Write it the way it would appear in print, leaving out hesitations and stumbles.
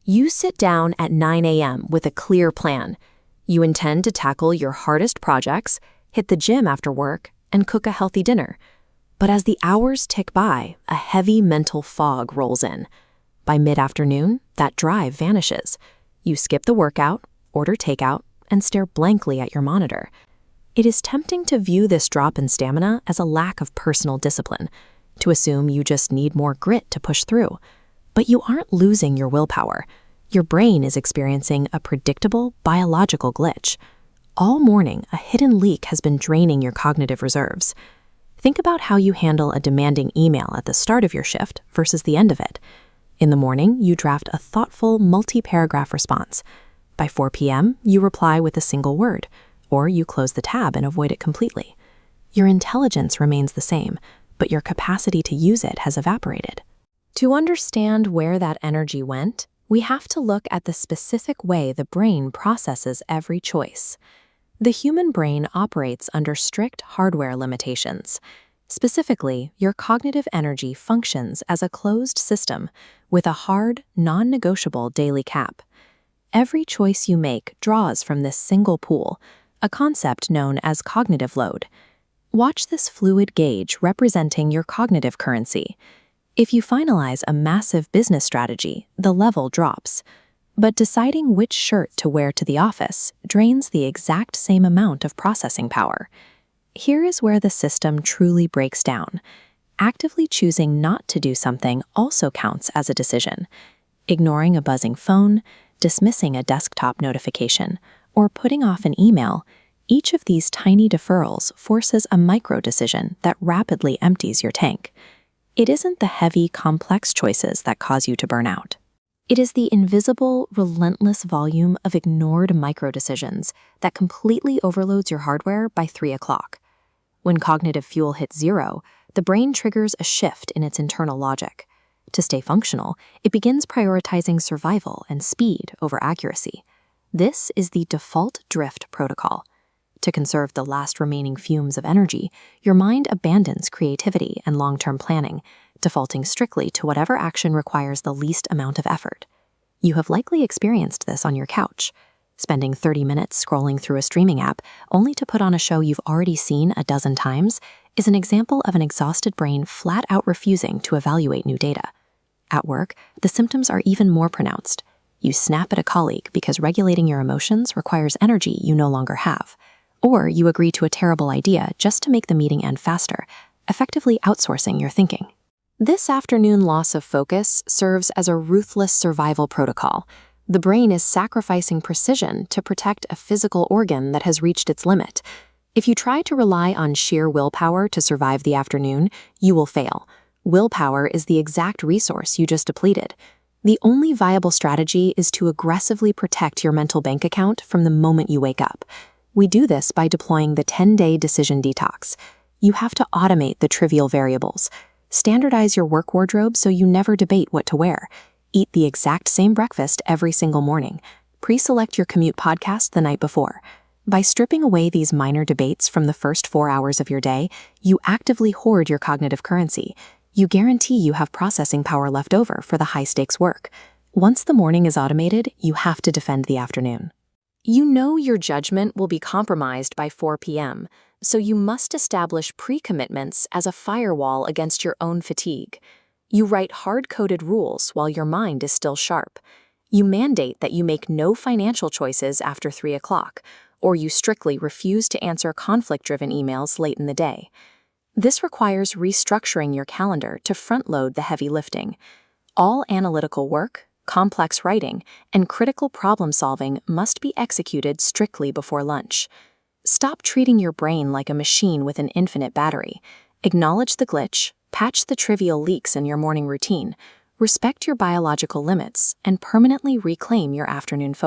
You sit down at 9 a.m. with a clear plan. You intend to tackle your hardest projects, hit the gym after work, and cook a healthy dinner. But as the hours tick by, a heavy mental fog rolls in. By mid-afternoon, that drive vanishes. You skip the workout, order takeout, and stare blankly at your monitor. It is tempting to view this drop in stamina as a lack of personal discipline, to assume you just need more grit to push through. But you aren't losing your willpower. Your brain is experiencing a predictable biological glitch. All morning, a hidden leak has been draining your cognitive reserves. Think about how you handle a demanding email at the start of your shift versus the end of it. In the morning, you draft a thoughtful, multi-paragraph response. By 4 p.m., you reply with a single word, or you close the tab and avoid it completely. Your intelligence remains the same, but your capacity to use it has evaporated. To understand where that energy went, we have to look at the specific way the brain processes every choice. The human brain operates under strict hardware limitations. Specifically, your cognitive energy functions as a closed system with a hard, non-negotiable daily cap. Every choice you make draws from this single pool, a concept known as cognitive load. Watch this fluid gauge representing your cognitive currency. If you finalize a massive business strategy, the level drops. But deciding which shirt to wear to the office drains the exact same amount of processing power. Here is where the system truly breaks down. Actively choosing not to do something also counts as a decision. Ignoring a buzzing phone, dismissing a desktop notification, or putting off an email, each of these tiny deferrals forces a micro-decision that rapidly empties your tank. It isn't the heavy, complex choices that cause you to burn out. It is the invisible, relentless volume of ignored micro-decisions that completely overloads your hardware by 3 o'clock. When cognitive fuel hits zero, the brain triggers a shift in its internal logic. To stay functional, it begins prioritizing survival and speed over accuracy. This is the default drift protocol. To conserve the last remaining fumes of energy, your mind abandons creativity and long-term planning, defaulting strictly to whatever action requires the least amount of effort. You have likely experienced this on your couch. Spending 30 minutes scrolling through a streaming app only to put on a show you've already seen a dozen times is an example of an exhausted brain flat out refusing to evaluate new data. At work, the symptoms are even more pronounced. You snap at a colleague because regulating your emotions requires energy you no longer have. Or you agree to a terrible idea just to make the meeting end faster, effectively outsourcing your thinking. This afternoon loss of focus serves as a ruthless survival protocol. The brain is sacrificing precision to protect a physical organ that has reached its limit. If you try to rely on sheer willpower to survive the afternoon, you will fail. Willpower is the exact resource you just depleted. The only viable strategy is to aggressively protect your mental bank account from the moment you wake up. We do this by deploying the 10-day decision detox. You have to automate the trivial variables. Standardize your work wardrobe so you never debate what to wear. Eat the exact same breakfast every single morning. Pre-select your commute podcast the night before. By stripping away these minor debates from the first 4 hours of your day, you actively hoard your cognitive currency. You guarantee you have processing power left over for the high-stakes work. Once the morning is automated, you have to defend the afternoon. You know your judgment will be compromised by 4 p.m., so you must establish pre-commitments as a firewall against your own fatigue. You write hard-coded rules while your mind is still sharp. You mandate that you make no financial choices after 3 o'clock, or you strictly refuse to answer conflict-driven emails late in the day. This requires restructuring your calendar to front-load the heavy lifting. All analytical work, complex writing, and critical problem-solving must be executed strictly before lunch. Stop treating your brain like a machine with an infinite battery. Acknowledge the glitch, patch the trivial leaks in your morning routine, respect your biological limits, and permanently reclaim your afternoon focus.